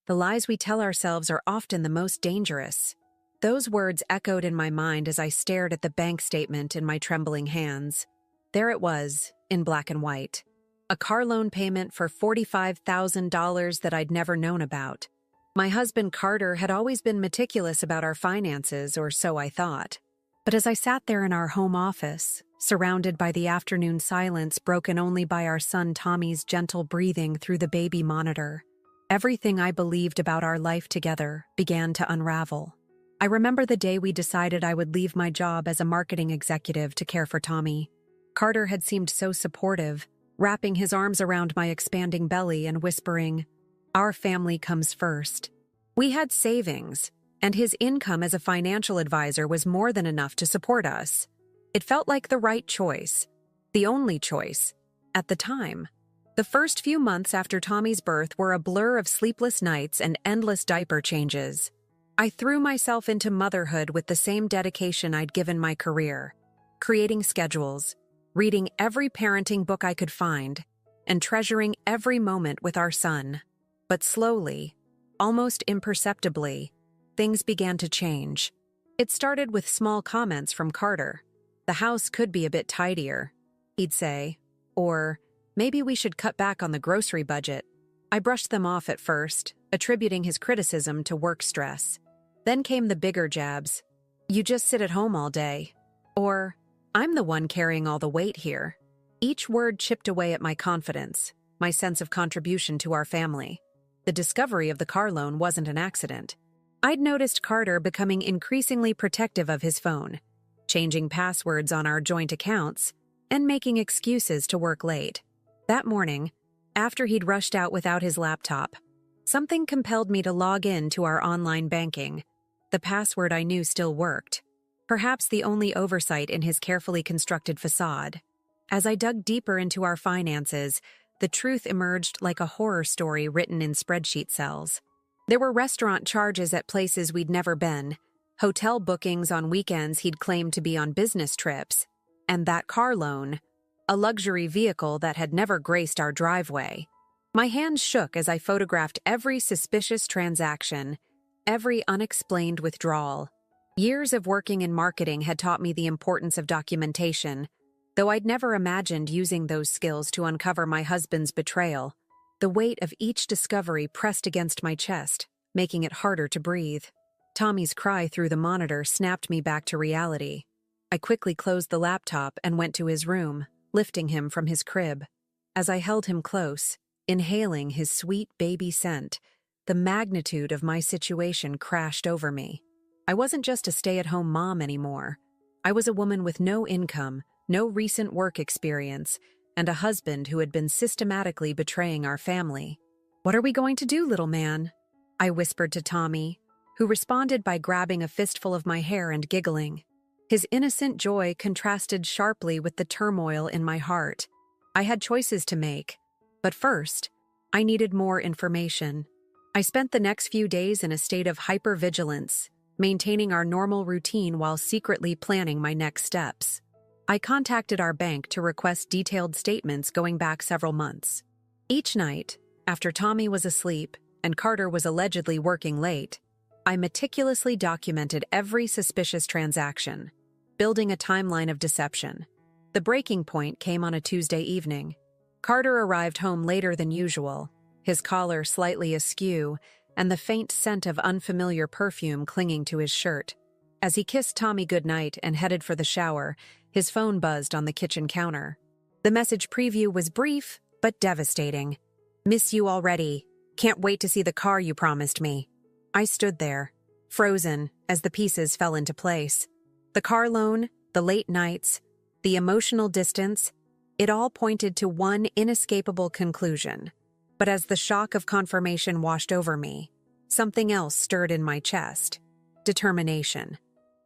The lies we tell ourselves are often the most dangerous. Those words echoed in my mind as I stared at the bank statement in my trembling hands. There it was, in black and white. A car loan payment for $45,000 that I'd never known about. My husband Carter had always been meticulous about our finances, or so I thought. But as I sat there in our home office, surrounded by the afternoon silence broken only by our son Tommy's gentle breathing through the baby monitor, everything I believed about our life together began to unravel. I remember the day we decided I would leave my job as a marketing executive to care for Tommy. Carter had seemed so supportive, wrapping his arms around my expanding belly and whispering, "Our family comes first." We had savings, and his income as a financial advisor was more than enough to support us. It felt like the right choice, the only choice, at the time. The first few months after Tommy's birth were a blur of sleepless nights and endless diaper changes. I threw myself into motherhood with the same dedication I'd given my career, creating schedules, reading every parenting book I could find, and treasuring every moment with our son. But slowly, almost imperceptibly, things began to change. It started with small comments from Carter. "The house could be a bit tidier," he'd say, or "maybe we should cut back on the grocery budget." I brushed them off at first, attributing his criticism to work stress. Then came the bigger jabs. "You just sit at home all day," or "I'm the one carrying all the weight here." Each word chipped away at my confidence, my sense of contribution to our family. The discovery of the car loan wasn't an accident. I'd noticed Carter becoming increasingly protective of his phone, changing passwords on our joint accounts, and making excuses to work late. That morning, after he'd rushed out without his laptop, something compelled me to log in to our online banking. The password I knew still worked, perhaps the only oversight in his carefully constructed facade. As I dug deeper into our finances, the truth emerged like a horror story written in spreadsheet cells. There were restaurant charges at places we'd never been, hotel bookings on weekends he'd claimed to be on business trips, and that car loan, a luxury vehicle that had never graced our driveway. My hands shook as I photographed every suspicious transaction, every unexplained withdrawal. Years of working in marketing had taught me the importance of documentation, though I'd never imagined using those skills to uncover my husband's betrayal. The weight of each discovery pressed against my chest, making it harder to breathe. Tommy's cry through the monitor snapped me back to reality. I quickly closed the laptop and went to his room, lifting him from his crib. As I held him close, inhaling his sweet baby scent, the magnitude of my situation crashed over me. I wasn't just a stay-at-home mom anymore. I was a woman with no income, no recent work experience, and a husband who had been systematically betraying our family. "What are we going to do, little man?" I whispered to Tommy, who responded by grabbing a fistful of my hair and giggling. His innocent joy contrasted sharply with the turmoil in my heart. I had choices to make, but first, I needed more information. I spent the next few days in a state of hypervigilance, maintaining our normal routine while secretly planning my next steps. I contacted our bank to request detailed statements going back several months. Each night, after Tommy was asleep and Carter was allegedly working late, I meticulously documented every suspicious transaction, building a timeline of deception. The breaking point came on a Tuesday evening. Carter arrived home later than usual, his collar slightly askew and the faint scent of unfamiliar perfume clinging to his shirt. As he kissed Tommy goodnight and headed for the shower, his phone buzzed on the kitchen counter. The message preview was brief, but devastating. "Miss you already. Can't wait to see the car you promised me." I stood there, frozen, as the pieces fell into place. The car loan, the late nights, the emotional distance, it all pointed to one inescapable conclusion. But as the shock of confirmation washed over me, something else stirred in my chest. Determination.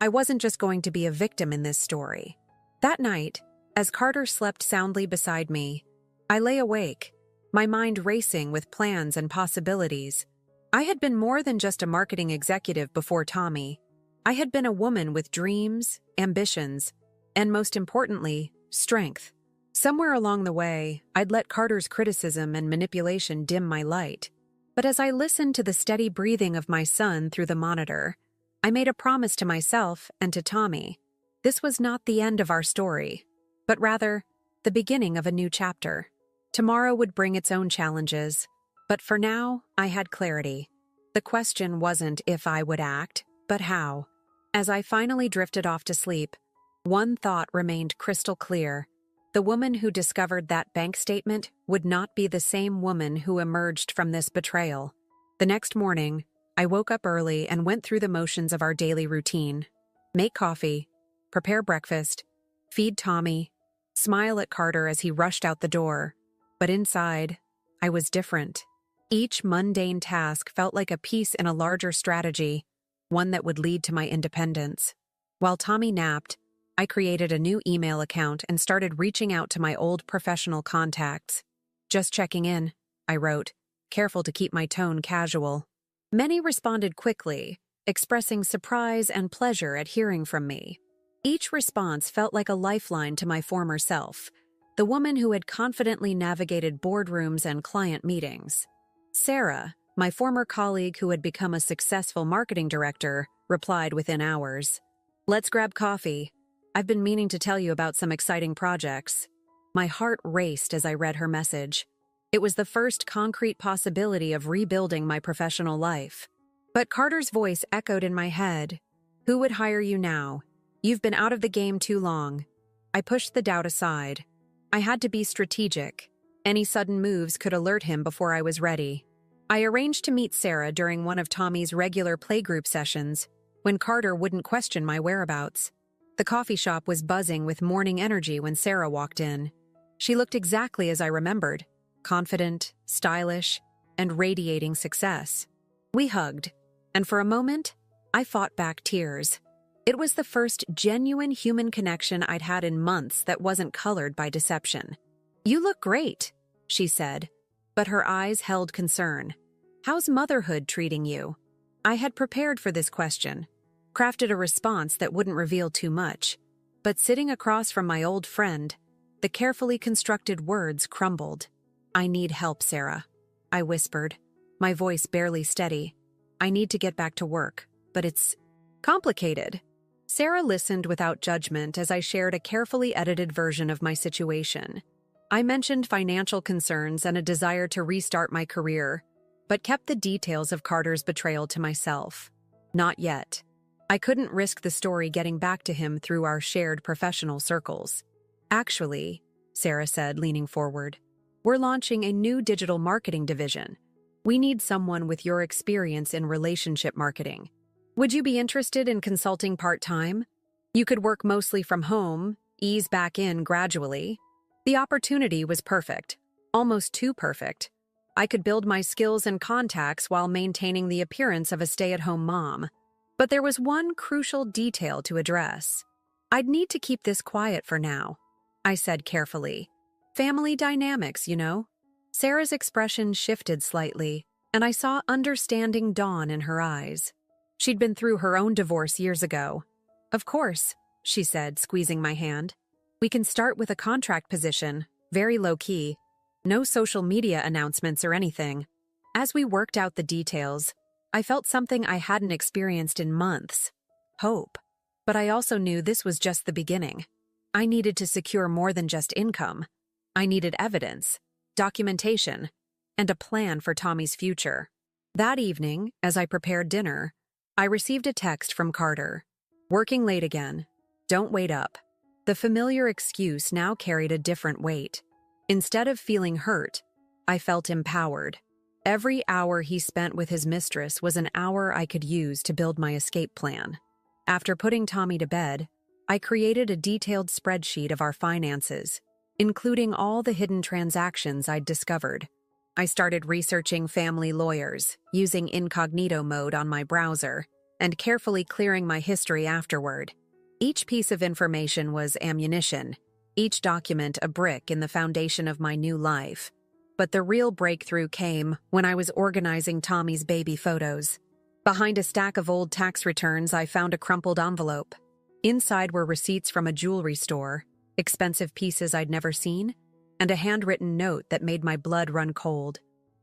I wasn't just going to be a victim in this story. That night, as Carter slept soundly beside me, I lay awake, my mind racing with plans and possibilities. I had been more than just a marketing executive before Tommy. I had been a woman with dreams, ambitions, and most importantly, strength. Somewhere along the way, I'd let Carter's criticism and manipulation dim my light. But as I listened to the steady breathing of my son through the monitor, I made a promise to myself and to Tommy. This was not the end of our story, but rather the beginning of a new chapter. Tomorrow would bring its own challenges, but for now, I had clarity. The question wasn't if I would act, but how. As I finally drifted off to sleep, one thought remained crystal clear. The woman who discovered that bank statement would not be the same woman who emerged from this betrayal. The next morning, I woke up early and went through the motions of our daily routine. Make coffee, prepare breakfast, feed Tommy, smile at Carter as he rushed out the door. But inside, I was different. Each mundane task felt like a piece in a larger strategy, one that would lead to my independence. While Tommy napped, I created a new email account and started reaching out to my old professional contacts. Just checking in, I wrote, careful to keep my tone casual. Many responded quickly, expressing surprise and pleasure at hearing from me. Each response felt like a lifeline to my former self, the woman who had confidently navigated boardrooms and client meetings. Sarah, my former colleague who had become a successful marketing director, replied within hours. Let's grab coffee. I've been meaning to tell you about some exciting projects. My heart raced as I read her message. It was the first concrete possibility of rebuilding my professional life. But Carter's voice echoed in my head. Who would hire you now? You've been out of the game too long. I pushed the doubt aside. I had to be strategic. Any sudden moves could alert him before I was ready. I arranged to meet Sarah during one of Tommy's regular playgroup sessions, when Carter wouldn't question my whereabouts. The coffee shop was buzzing with morning energy when Sarah walked in. She looked exactly as I remembered, confident, stylish, and radiating success. We hugged, and for a moment, I fought back tears. It was the first genuine human connection I'd had in months that wasn't colored by deception. You look great, she said, but her eyes held concern. How's motherhood treating you? I had prepared for this question, crafted a response that wouldn't reveal too much, but sitting across from my old friend, the carefully constructed words crumbled. I need help, Sarah, I whispered, my voice barely steady. I need to get back to work, but it's complicated. Sarah listened without judgment as I shared a carefully edited version of my situation. I mentioned financial concerns and a desire to restart my career, but kept the details of Carter's betrayal to myself. Not yet. I couldn't risk the story getting back to him through our shared professional circles. Actually, Sarah said, leaning forward, we're launching a new digital marketing division. We need someone with your experience in relationship marketing. Would you be interested in consulting part-time? You could work mostly from home, ease back in gradually. The opportunity was perfect, almost too perfect. I could build my skills and contacts while maintaining the appearance of a stay-at-home mom. But there was one crucial detail to address. I'd need to keep this quiet for now, I said carefully. Family dynamics, you know. Sarah's expression shifted slightly, and I saw understanding dawn in her eyes. She'd been through her own divorce years ago. Of course, she said, squeezing my hand. We can start with a contract position, very low-key. No social media announcements or anything. As we worked out the details, I felt something I hadn't experienced in months. Hope. But I also knew this was just the beginning. I needed to secure more than just income. I needed evidence, documentation, and a plan for Tommy's future. That evening, as I prepared dinner, I received a text from Carter. Working late again. Don't wait up. The familiar excuse now carried a different weight. Instead of feeling hurt, I felt empowered. Every hour he spent with his mistress was an hour I could use to build my escape plan. After putting Tommy to bed, I created a detailed spreadsheet of our finances, including all the hidden transactions I'd discovered. I started researching family lawyers, using incognito mode on my browser, and carefully clearing my history afterward. Each piece of information was ammunition, each document a brick in the foundation of my new life. But the real breakthrough came when I was organizing Tommy's baby photos. Behind a stack of old tax returns, I found a crumpled envelope. Inside were receipts from a jewelry store, expensive pieces I'd never seen, and a handwritten note that made my blood run cold.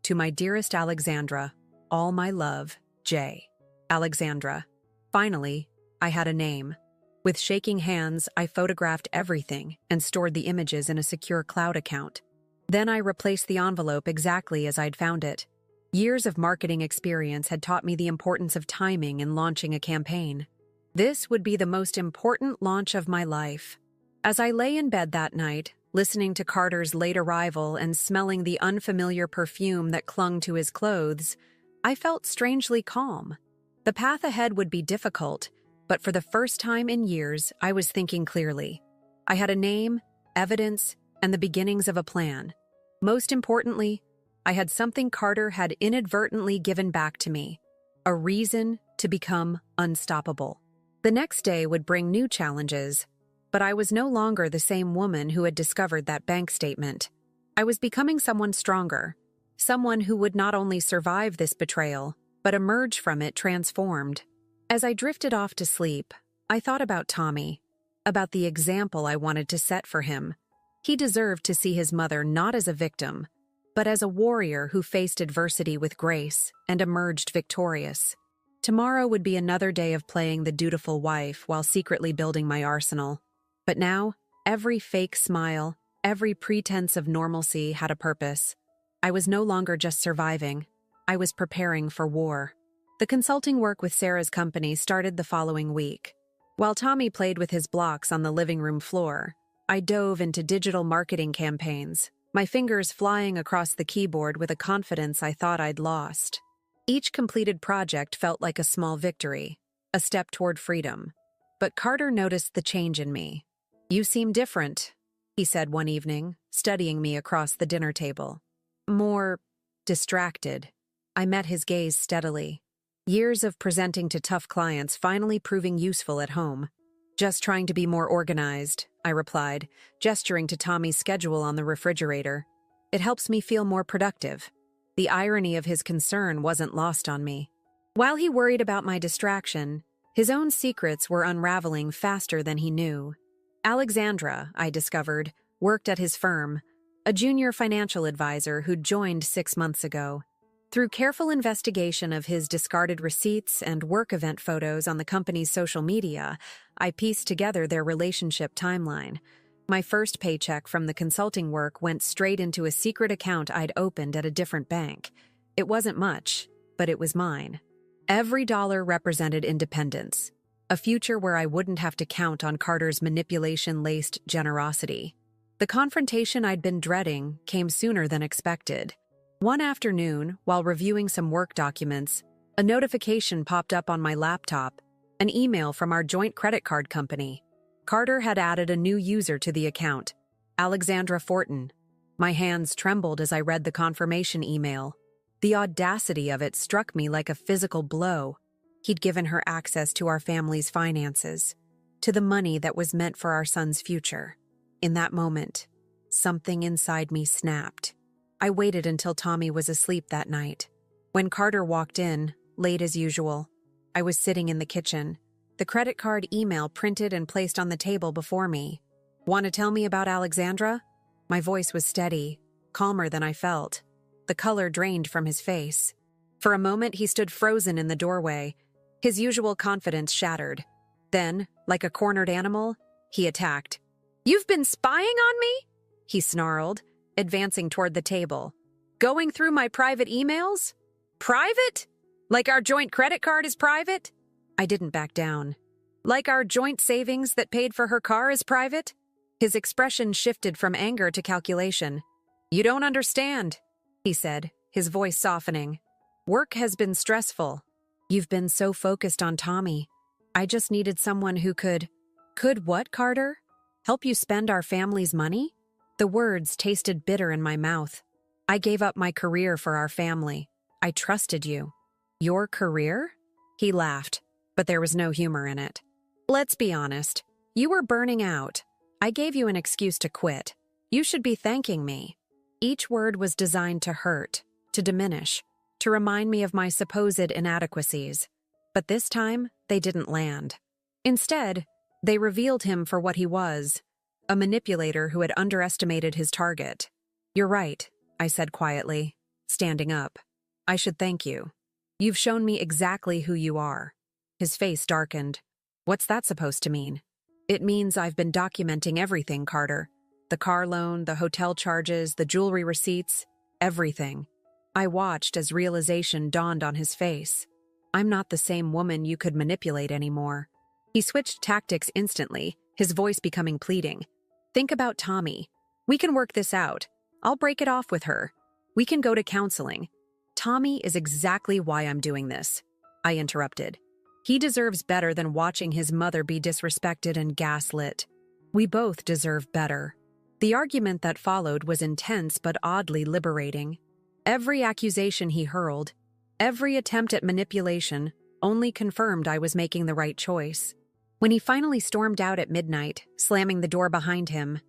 To my dearest Alexandra, all my love, J. Alexandra. Finally, I had a name. With shaking hands, I photographed everything and stored the images in a secure cloud account. Then I replaced the envelope exactly as I'd found it. Years of marketing experience had taught me the importance of timing in launching a campaign. This would be the most important launch of my life. As I lay in bed that night, listening to Carter's late arrival and smelling the unfamiliar perfume that clung to his clothes, I felt strangely calm. The path ahead would be difficult, but for the first time in years, I was thinking clearly. I had a name, evidence, and the beginnings of a plan. Most importantly, I had something Carter had inadvertently given back to me, a reason to become unstoppable. The next day would bring new challenges, but I was no longer the same woman who had discovered that bank statement. I was becoming someone stronger, someone who would not only survive this betrayal, but emerge from it transformed. As I drifted off to sleep, I thought about Tommy, about the example I wanted to set for him. He deserved to see his mother not as a victim, but as a warrior who faced adversity with grace and emerged victorious. Tomorrow would be another day of playing the dutiful wife while secretly building my arsenal. But now, every fake smile, every pretense of normalcy had a purpose. I was no longer just surviving. I was preparing for war. The consulting work with Sarah's company started the following week. While Tommy played with his blocks on the living room floor, I dove into digital marketing campaigns, my fingers flying across the keyboard with a confidence I thought I'd lost. Each completed project felt like a small victory, a step toward freedom. But Carter noticed the change in me. "You seem different," he said one evening, studying me across the dinner table. "More distracted." I met his gaze steadily. Years of presenting to tough clients finally proving useful at home. "Just trying to be more organized," I replied, gesturing to Tommy's schedule on the refrigerator. "It helps me feel more productive." The irony of his concern wasn't lost on me. While he worried about my distraction, his own secrets were unraveling faster than he knew. Alexandra, I discovered, worked at his firm, a junior financial advisor who'd joined 6 months ago. Through careful investigation of his discarded receipts and work event photos on the company's social media, I pieced together their relationship timeline. My first paycheck from the consulting work went straight into a secret account I'd opened at a different bank. It wasn't much, but it was mine. Every dollar represented independence, a future where I wouldn't have to count on Carter's manipulation-laced generosity. The confrontation I'd been dreading came sooner than expected. One afternoon, while reviewing some work documents, a notification popped up on my laptop, an email from our joint credit card company. Carter had added a new user to the account, Alexandra Fortin. My hands trembled as I read the confirmation email. The audacity of it struck me like a physical blow. He'd given her access to our family's finances, to the money that was meant for our son's future. In that moment, something inside me snapped. I waited until Tommy was asleep that night. When Carter walked in, late as usual, I was sitting in the kitchen, the credit card email printed and placed on the table before me. "Want to tell me about Alexandra?" My voice was steady, calmer than I felt. The color drained from his face. For a moment, he stood frozen in the doorway, his usual confidence shattered. Then, like a cornered animal, he attacked. "You've been spying on me?" he snarled, advancing toward the table. "Going through my private emails? Private? Like our joint credit card is private?" I didn't back down. "Like our joint savings that paid for her car is private?" His expression shifted from anger to calculation. "You don't understand," he said, his voice softening. "Work has been stressful. You've been so focused on Tommy. I just needed someone who could..." "Could what, Carter? Help you spend our family's money?" The words tasted bitter in my mouth. "I gave up my career for our family. I trusted you." "Your career?" He laughed, but there was no humor in it. "Let's be honest. You were burning out. I gave you an excuse to quit. You should be thanking me." Each word was designed to hurt, to diminish, to remind me of my supposed inadequacies. But this time, they didn't land. Instead, they revealed him for what he was, a manipulator who had underestimated his target. "You're right," I said quietly. standing up. "I should thank you. You've shown me exactly who you are." His face darkened. "What's that supposed to mean?" "It means I've been documenting everything, Carter. The car loan, the hotel charges, the jewelry receipts, everything." I watched as realization dawned on his face. I'm not the same woman you could manipulate anymore. He switched tactics instantly, his voice becoming pleading. "Think about Tommy. We can work this out. I'll break it off with her. We can go to counseling." "Tommy is exactly why I'm doing this," I interrupted. "He deserves better than watching his mother be disrespected and gaslit. We both deserve better." The argument that followed was intense but oddly liberating. Every accusation he hurled, every attempt at manipulation, only confirmed I was making the right choice. When he finally stormed out at midnight, slamming the door behind him,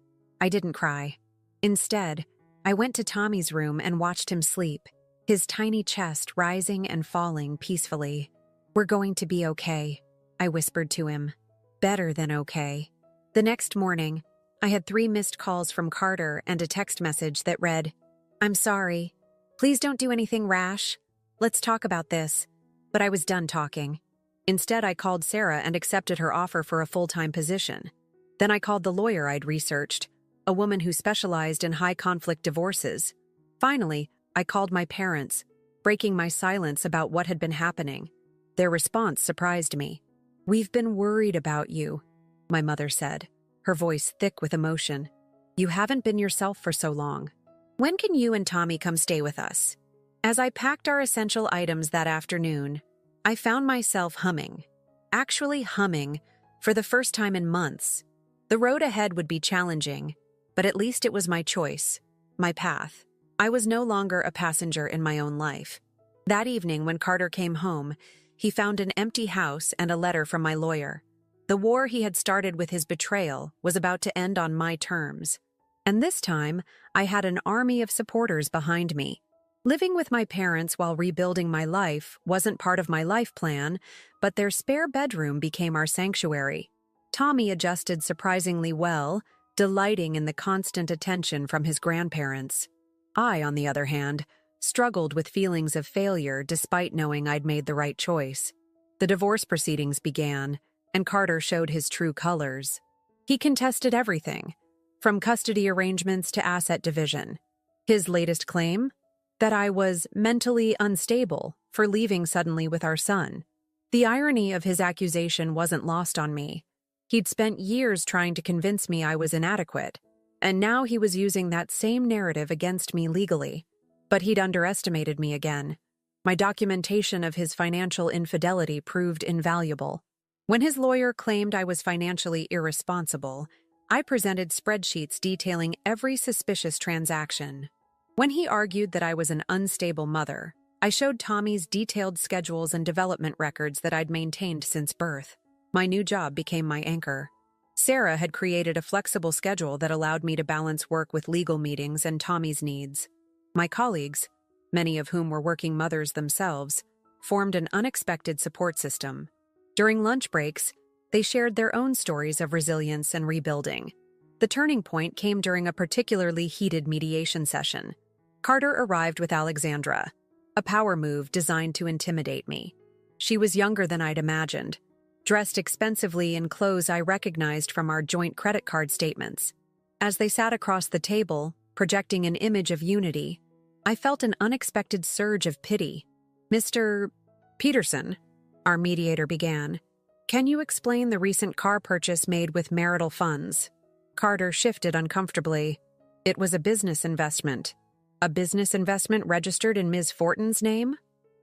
I didn't cry. Instead, I went to Tommy's room and watched him sleep, his tiny chest rising and falling peacefully. "We're going to be okay," I whispered to him. "Better than okay." The next morning, I had 3 missed calls from Carter and a text message that read, "I'm sorry. Please don't do anything rash. Let's talk about this." But I was done talking. Instead, I called Sarah and accepted her offer for a full-time position. Then I called the lawyer I'd researched, a woman who specialized in high-conflict divorces. Finally, I called my parents, breaking my silence about what had been happening. Their response surprised me. "We've been worried about you," my mother said, her voice thick with emotion. "You haven't been yourself for so long. When can you and Tommy come stay with us?" As I packed our essential items that afternoon, I found myself humming. Actually humming, for the first time in months. The road ahead would be challenging, but at least it was my choice, my path. I was no longer a passenger in my own life. That evening, when Carter came home, he found an empty house and a letter from my lawyer. The war he had started with his betrayal was about to end on my terms. And this time, I had an army of supporters behind me. Living with my parents while rebuilding my life wasn't part of my life plan, but their spare bedroom became our sanctuary. Tommy adjusted surprisingly well, delighting in the constant attention from his grandparents. I, on the other hand, struggled with feelings of failure despite knowing I'd made the right choice. The divorce proceedings began, and Carter showed his true colors. He contested everything, from custody arrangements to asset division. His latest claim? That I was mentally unstable for leaving suddenly with our son. The irony of his accusation wasn't lost on me. He'd spent years trying to convince me I was inadequate, and now he was using that same narrative against me legally. But he'd underestimated me again. My documentation of his financial infidelity proved invaluable. When his lawyer claimed I was financially irresponsible, I presented spreadsheets detailing every suspicious transaction. When he argued that I was an unstable mother, I showed Tommy's detailed schedules and development records that I'd maintained since birth. My new job became my anchor. Sarah had created a flexible schedule that allowed me to balance work with legal meetings and Tommy's needs. My colleagues, many of whom were working mothers themselves, formed an unexpected support system. During lunch breaks, they shared their own stories of resilience and rebuilding. The turning point came during a particularly heated mediation session. Carter arrived with Alexandra, a power move designed to intimidate me. She was younger than I'd imagined, dressed expensively in clothes I recognized from our joint credit card statements. As they sat across the table, projecting an image of unity, I felt an unexpected surge of pity. "Mr. Peterson," our mediator began, "can you explain the recent car purchase made with marital funds?" Carter shifted uncomfortably. "It was a business investment." "A business investment registered in Ms. Fortin's name?"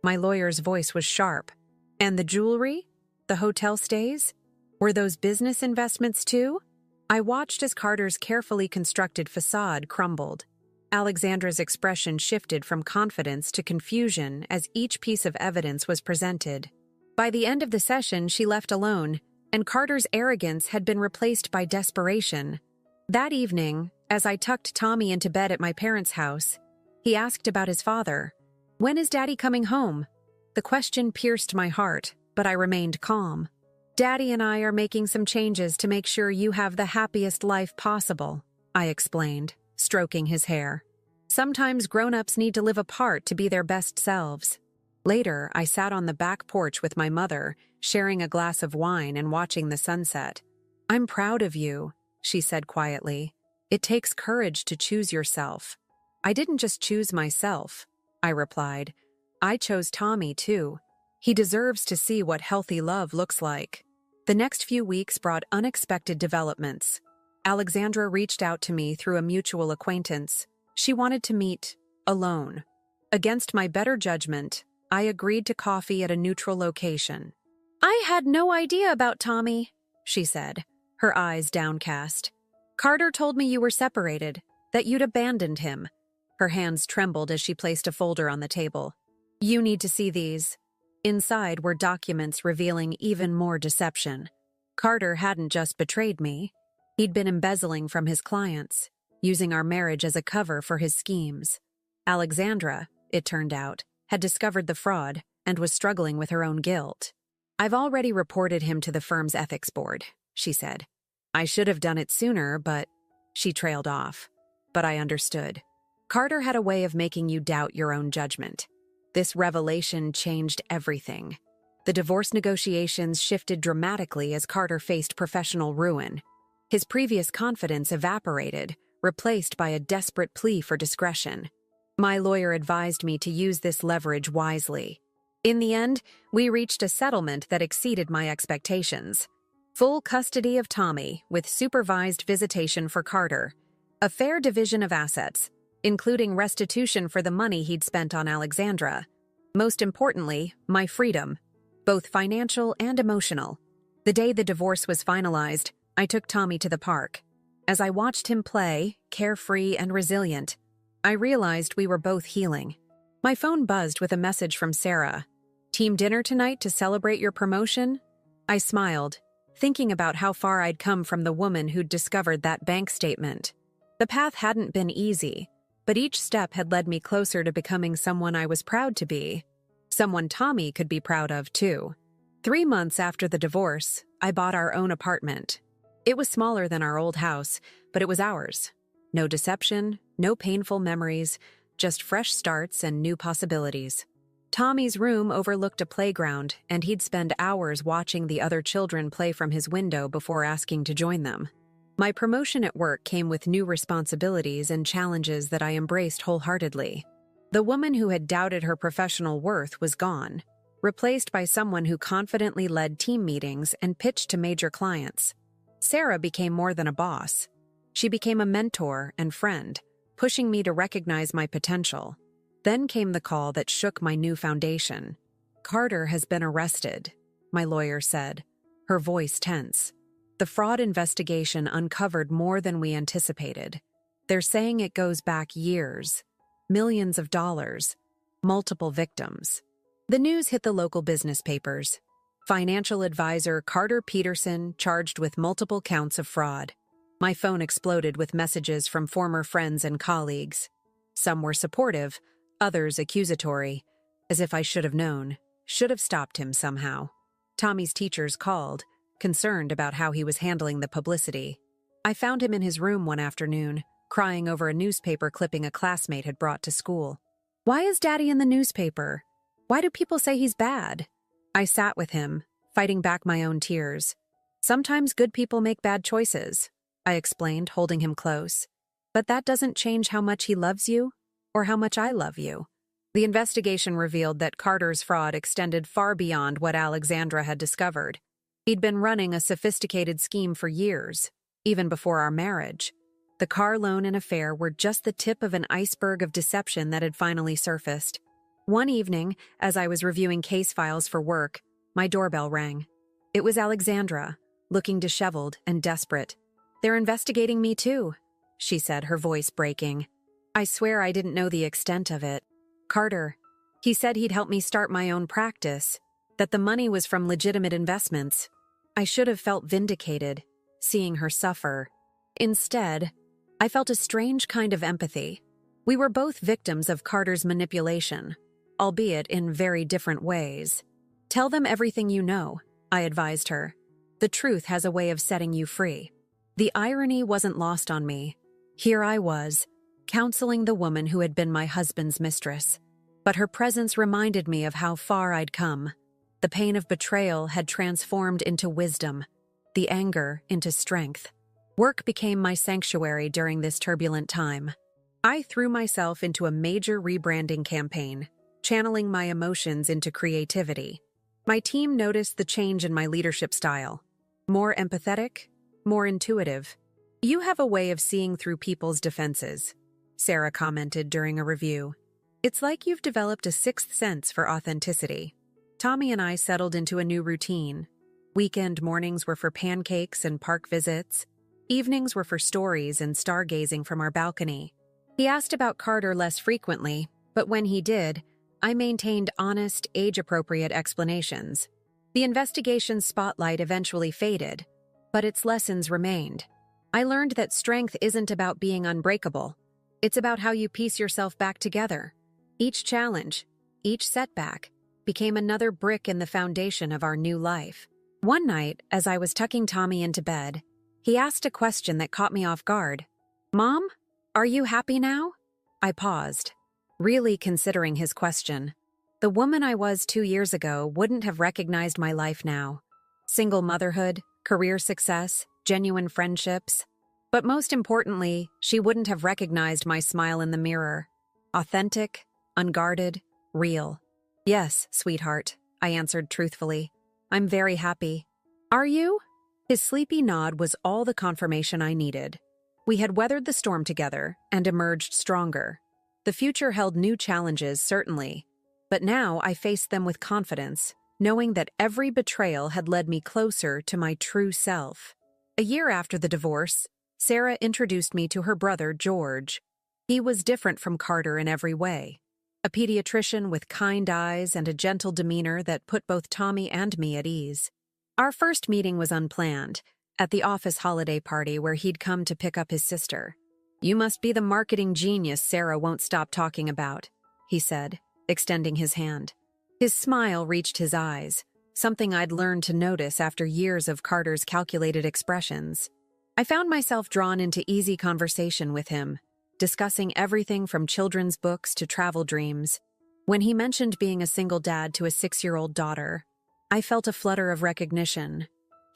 My lawyer's voice was sharp. "And the jewelry? The hotel stays? Were those business investments too?" I watched as Carter's carefully constructed facade crumbled. Alexandra's expression shifted from confidence to confusion as each piece of evidence was presented. By the end of the session, she left alone, and Carter's arrogance had been replaced by desperation. That evening, as I tucked Tommy into bed at my parents' house, he asked about his father. "When is Daddy coming home?" The question pierced my heart, but I remained calm. "Daddy and I are making some changes to make sure you have the happiest life possible," I explained, stroking his hair. Sometimes grown-ups need to live apart to be their best selves. Later, I sat on the back porch with my mother, sharing a glass of wine and watching the sunset. "I'm proud of you," she said quietly. "It takes courage to choose yourself." "I didn't just choose myself," I replied. "I chose Tommy, too. He deserves to see what healthy love looks like." The next few weeks brought unexpected developments. Alexandra reached out to me through a mutual acquaintance. She wanted to meet alone. Against my better judgment, I agreed to coffee at a neutral location. "I had no idea about Tommy," she said, her eyes downcast. "Carter told me you were separated, that you'd abandoned him." Her hands trembled as she placed a folder on the table. "You need to see these." Inside were documents revealing even more deception. Carter hadn't just betrayed me. He'd been embezzling from his clients, using our marriage as a cover for his schemes. Alexandra, it turned out, had discovered the fraud and was struggling with her own guilt. "I've already reported him to the firm's ethics board," she said. "I should have done it sooner, but—" She trailed off. But I understood. Carter had a way of making you doubt your own judgment. This revelation changed everything. The divorce negotiations shifted dramatically as Carter faced professional ruin. His previous confidence evaporated, replaced by a desperate plea for discretion. My lawyer advised me to use this leverage wisely. In the end, we reached a settlement that exceeded my expectations. Full custody of Tommy, with supervised visitation for Carter. A fair division of assets, including restitution for the money he'd spent on Alexandra. Most importantly, my freedom, both financial and emotional. The day the divorce was finalized, I took Tommy to the park. As I watched him play, carefree and resilient, I realized we were both healing. My phone buzzed with a message from Sarah. "Team dinner tonight to celebrate your promotion?" I smiled, thinking about how far I'd come from the woman who'd discovered that bank statement. The path hadn't been easy, but each step had led me closer to becoming someone I was proud to be. Someone Tommy could be proud of, too. 3 months after the divorce, I bought our own apartment. It was smaller than our old house, but it was ours. No deception, no painful memories, just fresh starts and new possibilities. Tommy's room overlooked a playground, and he'd spend hours watching the other children play from his window before asking to join them. My promotion at work came with new responsibilities and challenges that I embraced wholeheartedly. The woman who had doubted her professional worth was gone, replaced by someone who confidently led team meetings and pitched to major clients. Sarah became more than a boss. She became a mentor and friend, pushing me to recognize my potential. Then came the call that shook my new foundation. "Carter has been arrested," my lawyer said, her voice tense. "The fraud investigation uncovered more than we anticipated. They're saying it goes back years, millions of dollars, multiple victims." The news hit the local business papers. Financial advisor Carter Peterson charged with multiple counts of fraud. My phone exploded with messages from former friends and colleagues. Some were supportive, others accusatory, as if I should have known, should have stopped him somehow. Tommy's teachers called, concerned about how he was handling the publicity. I found him in his room one afternoon, crying over a newspaper clipping a classmate had brought to school. "Why is Daddy in the newspaper? Why do people say he's bad?" I sat with him, fighting back my own tears. "Sometimes good people make bad choices," I explained, holding him close. "But that doesn't change how much he loves you, or how much I love you." The investigation revealed that Carter's fraud extended far beyond what Alexandra had discovered. He'd been running a sophisticated scheme for years, even before our marriage. The car loan and affair were just the tip of an iceberg of deception that had finally surfaced. One evening, as I was reviewing case files for work, my doorbell rang. It was Alexandra, looking disheveled and desperate. "They're investigating me too," she said, her voice breaking. I swear I didn't know the extent of it. "Carter, he said he'd help me start my own practice, that the money was from legitimate investments." I should have felt vindicated, seeing her suffer. Instead, I felt a strange kind of empathy. We were both victims of Carter's manipulation, albeit in very different ways. "Tell them everything you know," I advised her. "The truth has a way of setting you free." The irony wasn't lost on me. Here I was, counseling the woman who had been my husband's mistress. But her presence reminded me of how far I'd come. The pain of betrayal had transformed into wisdom, the anger into strength. Work became my sanctuary during this turbulent time. I threw myself into a major rebranding campaign, channeling my emotions into creativity. My team noticed the change in my leadership style. More empathetic, more intuitive. "You have a way of seeing through people's defenses," Sarah commented during a review. "It's like you've developed a sixth sense for authenticity." Tommy and I settled into a new routine. Weekend mornings were for pancakes and park visits. Evenings were for stories and stargazing from our balcony. He asked about Carter less frequently, but when he did, I maintained honest, age-appropriate explanations. The investigation's spotlight eventually faded, but its lessons remained. I learned that strength isn't about being unbreakable. It's about how you piece yourself back together. Each challenge, each setback, became another brick in the foundation of our new life. One night, as I was tucking Tommy into bed, he asked a question that caught me off guard. "Mom, are you happy now?" I paused, really considering his question. The woman I was 2 years ago wouldn't have recognized my life now. Single motherhood, career success, genuine friendships. But most importantly, she wouldn't have recognized my smile in the mirror. Authentic, unguarded, real. "Yes, sweetheart," I answered truthfully. "I'm very happy." "Are you?" His sleepy nod was all the confirmation I needed. We had weathered the storm together and emerged stronger. The future held new challenges, certainly, but now I faced them with confidence, knowing that every betrayal had led me closer to my true self. A year after the divorce, Sarah introduced me to her brother, George. He was different from Carter in every way. A pediatrician with kind eyes and a gentle demeanor that put both Tommy and me at ease. Our first meeting was unplanned, at the office holiday party where he'd come to pick up his sister. "You must be the marketing genius Sarah won't stop talking about," he said, extending his hand. His smile reached his eyes, something I'd learned to notice after years of Carter's calculated expressions. I found myself drawn into easy conversation with him, discussing everything from children's books to travel dreams. When he mentioned being a single dad to a 6-year-old daughter, I felt a flutter of recognition.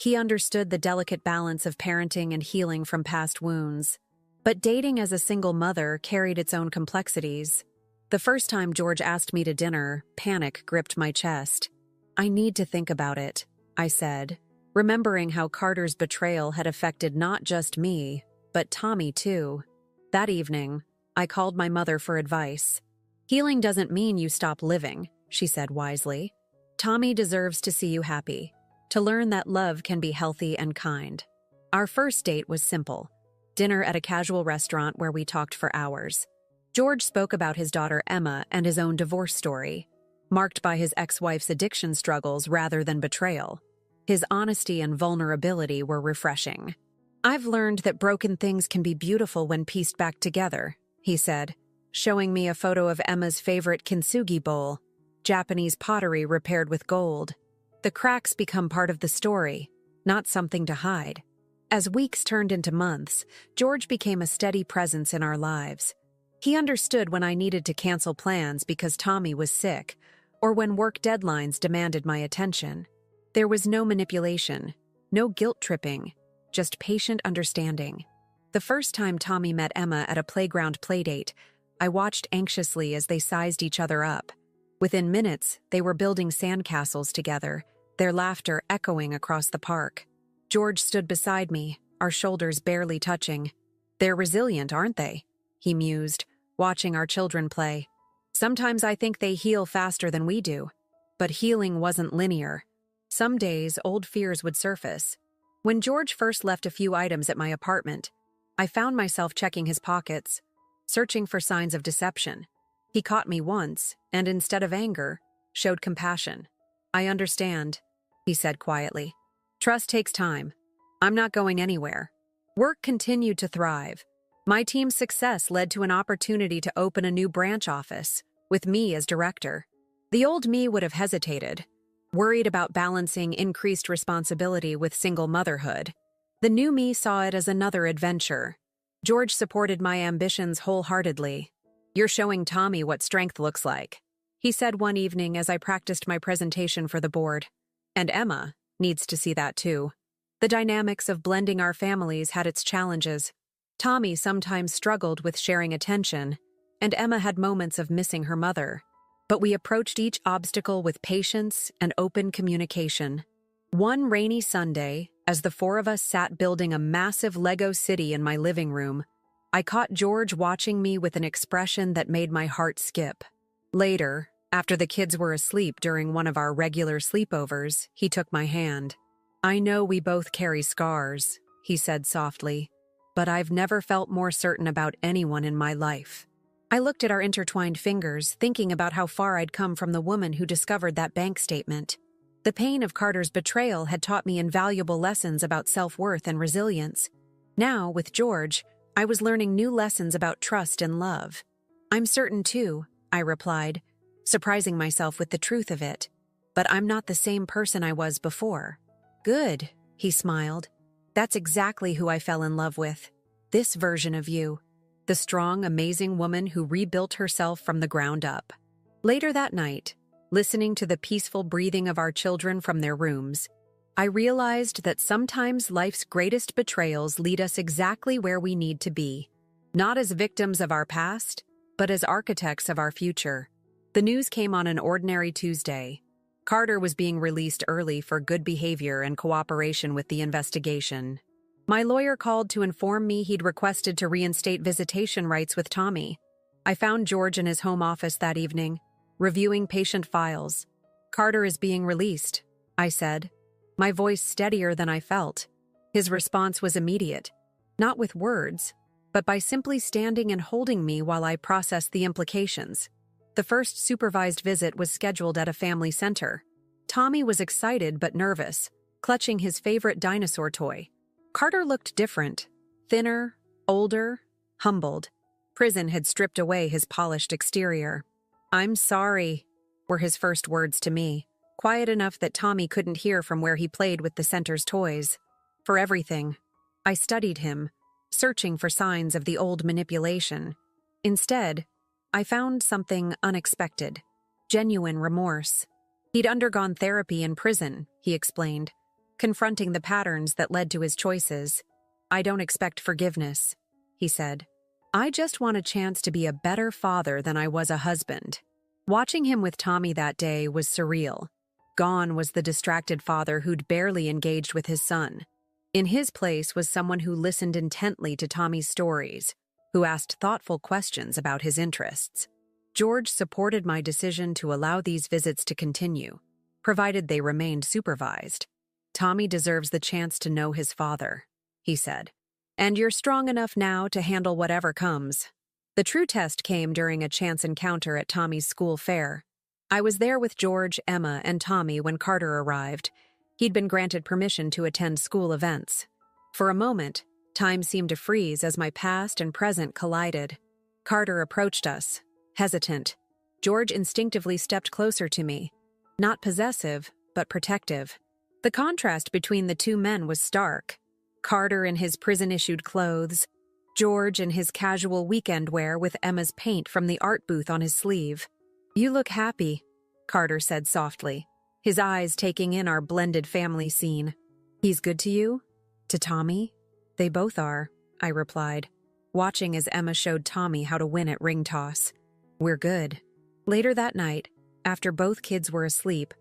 He understood the delicate balance of parenting and healing from past wounds. But dating as a single mother carried its own complexities. The first time George asked me to dinner, panic gripped my chest. "I need to think about it," I said, remembering how Carter's betrayal had affected not just me, but Tommy too. That evening, I called my mother for advice. "Healing doesn't mean you stop living," she said wisely. "Tommy deserves to see you happy, to learn that love can be healthy and kind." Our first date was simple. Dinner at a casual restaurant where we talked for hours. George spoke about his daughter Emma and his own divorce story, marked by his ex-wife's addiction struggles rather than betrayal. His honesty and vulnerability were refreshing. "I've learned that broken things can be beautiful when pieced back together," he said, showing me a photo of Emma's favorite kintsugi bowl, Japanese pottery repaired with gold. The cracks become part of the story, not something to hide. As weeks turned into months, George became a steady presence in our lives. He understood when I needed to cancel plans because Tommy was sick, or when work deadlines demanded my attention. There was no manipulation, no guilt-tripping, just patient understanding. The first time Tommy met Emma at a playground playdate, I watched anxiously as they sized each other up. Within minutes, they were building sandcastles together, their laughter echoing across the park. George stood beside me, our shoulders barely touching. "They're resilient, aren't they?" he mused, watching our children play. "Sometimes I think they heal faster than we do." But healing wasn't linear. Some days, old fears would surface. When George first left a few items at my apartment, I found myself checking his pockets, searching for signs of deception. He caught me once, and instead of anger, showed compassion. "I understand," he said quietly. "Trust takes time. I'm not going anywhere." Work continued to thrive. My team's success led to an opportunity to open a new branch office, with me as director. The old me would have hesitated, worried about balancing increased responsibility with single motherhood. The new me saw it as another adventure, George supported my ambitions wholeheartedly. "You're showing Tommy what strength looks like," he said one evening as I practiced my presentation for the board. "And Emma needs to see that too." The dynamics of blending our families had its challenges. Tommy sometimes struggled with sharing attention, and Emma had moments of missing her mother. But we approached each obstacle with patience and open communication. One rainy Sunday, as the four of us sat building a massive Lego city in my living room, I caught George watching me with an expression that made my heart skip. Later, after the kids were asleep during one of our regular sleepovers, he took my hand. "I know we both carry scars," he said softly, "but I've never felt more certain about anyone in my life." I looked at our intertwined fingers, thinking about how far I'd come from the woman who discovered that bank statement. The pain of Carter's betrayal had taught me invaluable lessons about self-worth and resilience. Now, with George, I was learning new lessons about trust and love. "I'm certain too," I replied, surprising myself with the truth of it. "But I'm not the same person I was before." "Good," he smiled. "That's exactly who I fell in love with. This version of you. The strong, amazing woman who rebuilt herself from the ground up." Later that night, listening to the peaceful breathing of our children from their rooms, I realized that sometimes life's greatest betrayals lead us exactly where we need to be, not as victims of our past, but as architects of our future. The news came on an ordinary Tuesday. Carter was being released early for good behavior and cooperation with the investigation. My lawyer called to inform me he'd requested to reinstate visitation rights with Tommy. I found George in his home office that evening, reviewing patient files. "Carter is being released," I said, my voice steadier than I felt. His response was immediate, not with words, but by simply standing and holding me while I processed the implications. The first supervised visit was scheduled at a family center. Tommy was excited but nervous, clutching his favorite dinosaur toy. Carter looked different, thinner, older, humbled. Prison had stripped away his polished exterior. "I'm sorry," were his first words to me, quiet enough that Tommy couldn't hear from where he played with the center's toys. "For everything." I studied him, searching for signs of the old manipulation. Instead, I found something unexpected: genuine remorse. He'd undergone therapy in prison, he explained, confronting the patterns that led to his choices. "I don't expect forgiveness," he said. "I just want a chance to be a better father than I was a husband." Watching him with Tommy that day was surreal. Gone was the distracted father who'd barely engaged with his son. In his place was someone who listened intently to Tommy's stories, who asked thoughtful questions about his interests. George supported my decision to allow these visits to continue, provided they remained supervised. "Tommy deserves the chance to know his father," he said. "And you're strong enough now to handle whatever comes." The true test came during a chance encounter at Tommy's school fair. I was there with George, Emma, and Tommy when Carter arrived. He'd been granted permission to attend school events. For a moment, time seemed to freeze as my past and present collided. Carter approached us, hesitant. George instinctively stepped closer to me, not possessive, but protective. The contrast between the two men was stark. Carter in his prison-issued clothes, George in his casual weekend wear with Emma's paint from the art booth on his sleeve. "You look happy," Carter said softly, his eyes taking in our blended family scene. "He's good to you? To Tommy?" "They both are," I replied, watching as Emma showed Tommy how to win at ring toss. "We're good." Later that night, after both kids were asleep,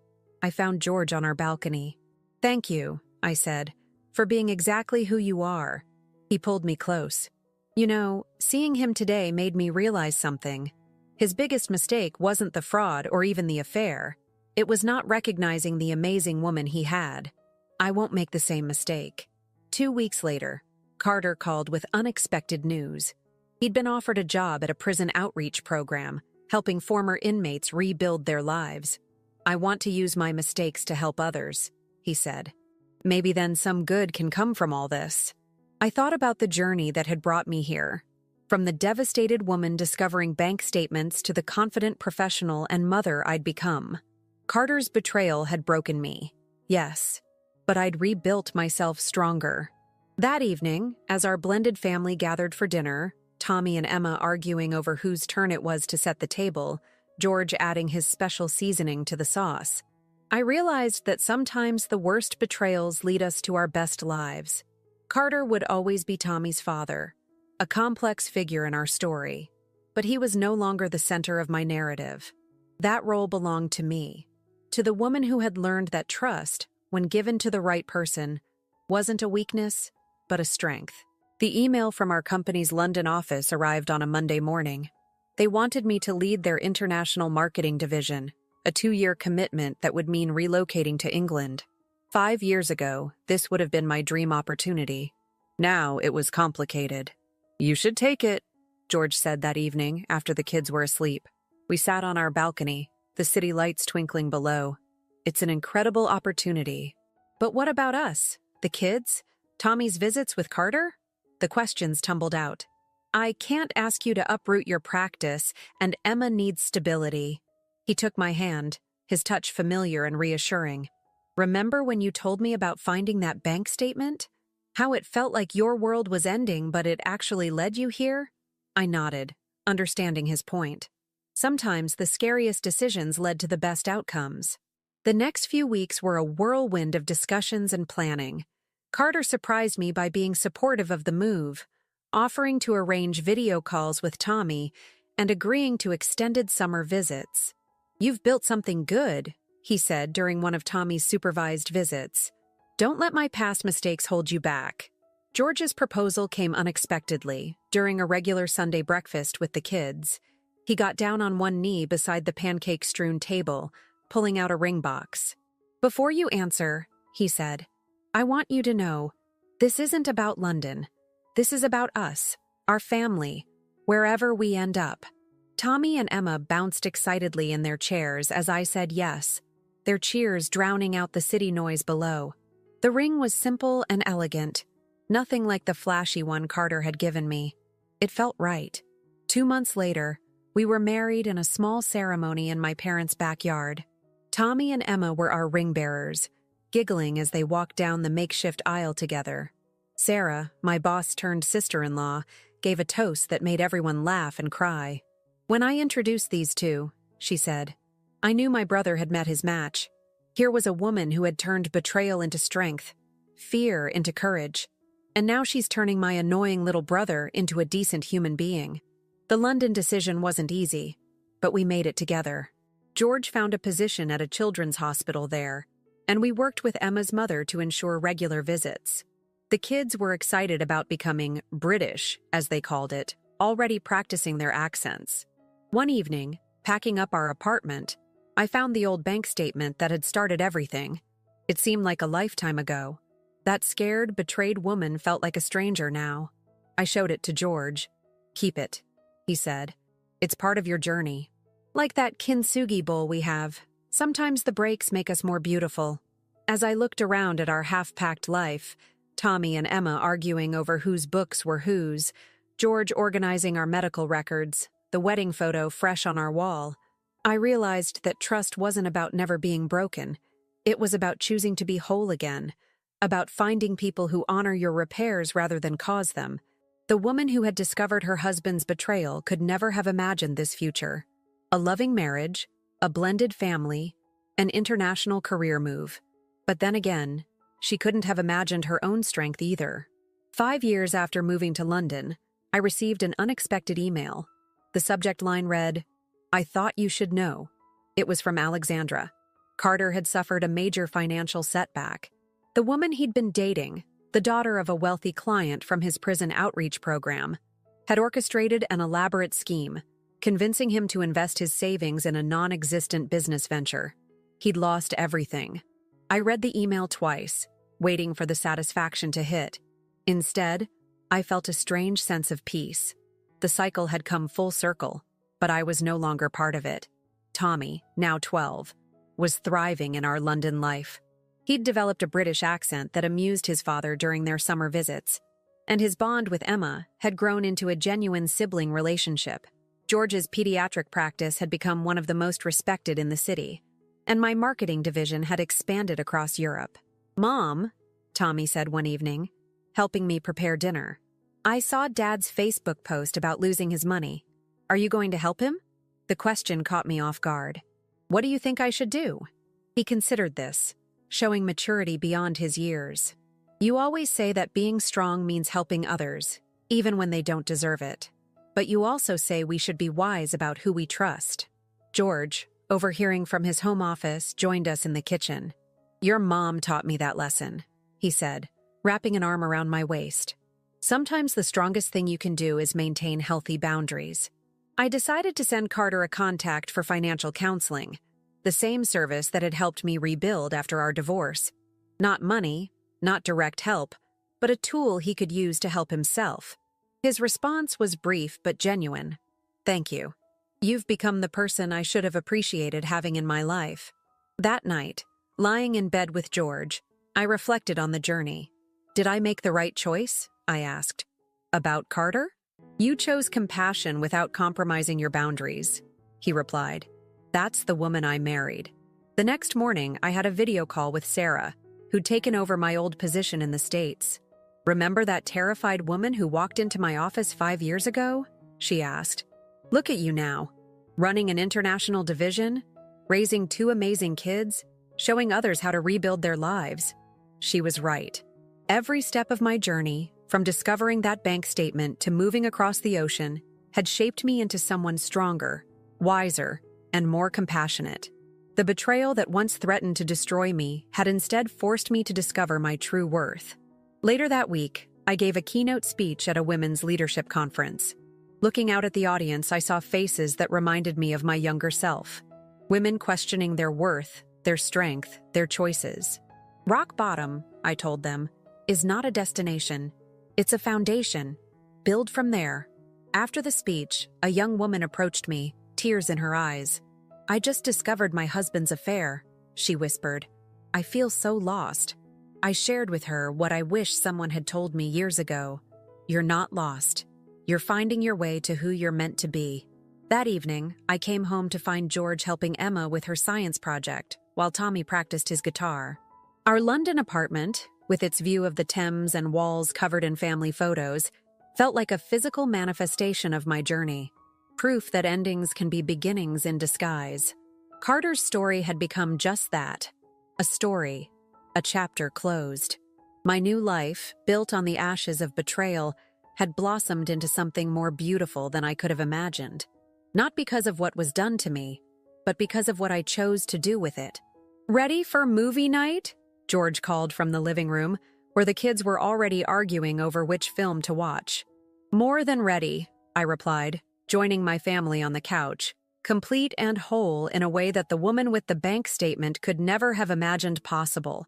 I found George on our balcony. "Thank you," I said, "for being exactly who you are." He pulled me close. "You know, seeing him today made me realize something. His biggest mistake wasn't the fraud or even the affair. It was not recognizing the amazing woman he had. I won't make the same mistake." 2 weeks later, Carter called with unexpected news. He'd been offered a job at a prison outreach program, helping former inmates rebuild their lives. "I want to use my mistakes to help others," he said. "Maybe then some good can come from all this." I thought about the journey that had brought me here. From the devastated woman discovering bank statements to the confident professional and mother I'd become. Carter's betrayal had broken me, yes, but I'd rebuilt myself stronger. That evening, as our blended family gathered for dinner, Tommy and Emma arguing over whose turn it was to set the table, George adding his special seasoning to the sauce, I realized that sometimes the worst betrayals lead us to our best lives. Carter would always be Tommy's father, a complex figure in our story, but he was no longer the center of my narrative. That role belonged to me, to the woman who had learned that trust, when given to the right person, wasn't a weakness, but a strength. The email from our company's London office arrived on a Monday morning. They wanted me to lead their international marketing division, a 2-year commitment that would mean relocating to England. 5 years ago, this would have been my dream opportunity. Now it was complicated. "You should take it," George said that evening after the kids were asleep. We sat on our balcony, the city lights twinkling below. "It's an incredible opportunity. But what about us? The kids? Tommy's visits with Carter?" The questions tumbled out. "I can't ask you to uproot your practice, and Emma needs stability." He took my hand, his touch familiar and reassuring. "Remember when you told me about finding that bank statement? How it felt like your world was ending, but it actually led you here?" I nodded, understanding his point. Sometimes the scariest decisions led to the best outcomes. The next few weeks were a whirlwind of discussions and planning. Carter surprised me by being supportive of the move, offering to arrange video calls with Tommy and agreeing to extended summer visits. "You've built something good," he said during one of Tommy's supervised visits. "Don't let my past mistakes hold you back." George's proposal came unexpectedly during a regular Sunday breakfast with the kids. He got down on one knee beside the pancake-strewn table, pulling out a ring box. "Before you answer," he said, "I want you to know, this isn't about London. This is about us, our family, wherever we end up." Tommy and Emma bounced excitedly in their chairs as I said yes, their cheers drowning out the city noise below. The ring was simple and elegant, nothing like the flashy one Carter had given me. It felt right. 2 months later, we were married in a small ceremony in my parents' backyard. Tommy and Emma were our ring bearers, giggling as they walked down the makeshift aisle together. Sarah, my boss-turned-sister-in-law, gave a toast that made everyone laugh and cry. "When I introduced these two," she said, "I knew my brother had met his match. Here was a woman who had turned betrayal into strength, fear into courage, and now she's turning my annoying little brother into a decent human being." The London decision wasn't easy, but we made it together. George found a position at a children's hospital there, and we worked with Emma's mother to ensure regular visits. The kids were excited about becoming British, as they called it, already practicing their accents. One evening, packing up our apartment, I found the old bank statement that had started everything. It seemed like a lifetime ago. That scared, betrayed woman felt like a stranger now. I showed it to George. "Keep it," he said. "It's part of your journey. Like that kintsugi bowl we have. Sometimes the breaks make us more beautiful." As I looked around at our half-packed life, Tommy and Emma arguing over whose books were whose, George organizing our medical records, the wedding photo fresh on our wall, I realized that trust wasn't about never being broken. It was about choosing to be whole again, about finding people who honor your repairs rather than cause them. The woman who had discovered her husband's betrayal could never have imagined this future. A loving marriage, a blended family, an international career move. But then again, she couldn't have imagined her own strength either. 5 years after moving to London, I received an unexpected email. The subject line read, "I thought you should know." It was from Alexandra. Carter had suffered a major financial setback. The woman he'd been dating, the daughter of a wealthy client from his prison outreach program, had orchestrated an elaborate scheme, convincing him to invest his savings in a non-existent business venture. He'd lost everything. I read the email twice, waiting for the satisfaction to hit. Instead, I felt a strange sense of peace. The cycle had come full circle, but I was no longer part of it. Tommy, now 12, was thriving in our London life. He'd developed a British accent that amused his father during their summer visits, and his bond with Emma had grown into a genuine sibling relationship. George's pediatric practice had become one of the most respected in the city, and my marketing division had expanded across Europe. "Mom," Tommy said one evening, helping me prepare dinner. I saw Dad's Facebook post about losing his money. Are you going to help him? The question caught me off guard. What do you think I should do? He considered this, showing maturity beyond his years. You always say that being strong means helping others, even when they don't deserve it. But you also say we should be wise about who we trust. George, overhearing from his home office, joined us in the kitchen. Your mom taught me that lesson, he said, wrapping an arm around my waist. Sometimes the strongest thing you can do is maintain healthy boundaries. I decided to send Carter a contact for financial counseling, the same service that had helped me rebuild after our divorce. Not money, not direct help, but a tool he could use to help himself. His response was brief but genuine. Thank you. You've become the person I should have appreciated having in my life. That night, lying in bed with George, I reflected on the journey. Did I make the right choice? I asked. About Carter? You chose compassion without compromising your boundaries, he replied. That's the woman I married. The next morning, I had a video call with Sarah, who'd taken over my old position in the States. Remember that terrified woman who walked into my office 5 years ago? She asked. Look at you now, running an international division, raising 2 amazing kids, showing others how to rebuild their lives. She was right. Every step of my journey, from discovering that bank statement to moving across the ocean, had shaped me into someone stronger, wiser, and more compassionate. The betrayal that once threatened to destroy me had instead forced me to discover my true worth. Later that week, I gave a keynote speech at a women's leadership conference. Looking out at the audience, I saw faces that reminded me of my younger self. Women questioning their worth, their strength, their choices. Rock bottom, I told them, is not a destination. It's a foundation. Build from there. After the speech, a young woman approached me, tears in her eyes. I just discovered my husband's affair, she whispered. I feel so lost. I shared with her what I wish someone had told me years ago. You're not lost. You're finding your way to who you're meant to be. That evening, I came home to find George helping Emma with her science project, while Tommy practiced his guitar. Our London apartment, with its view of the Thames and walls covered in family photos, felt like a physical manifestation of my journey. Proof that endings can be beginnings in disguise. Carter's story had become just that. A story. A chapter closed. My new life, built on the ashes of betrayal, had blossomed into something more beautiful than I could have imagined. Not because of what was done to me, but because of what I chose to do with it. Ready for movie night? George called from the living room, where the kids were already arguing over which film to watch. More than ready, I replied, joining my family on the couch, complete and whole in a way that the woman with the bank statement could never have imagined possible.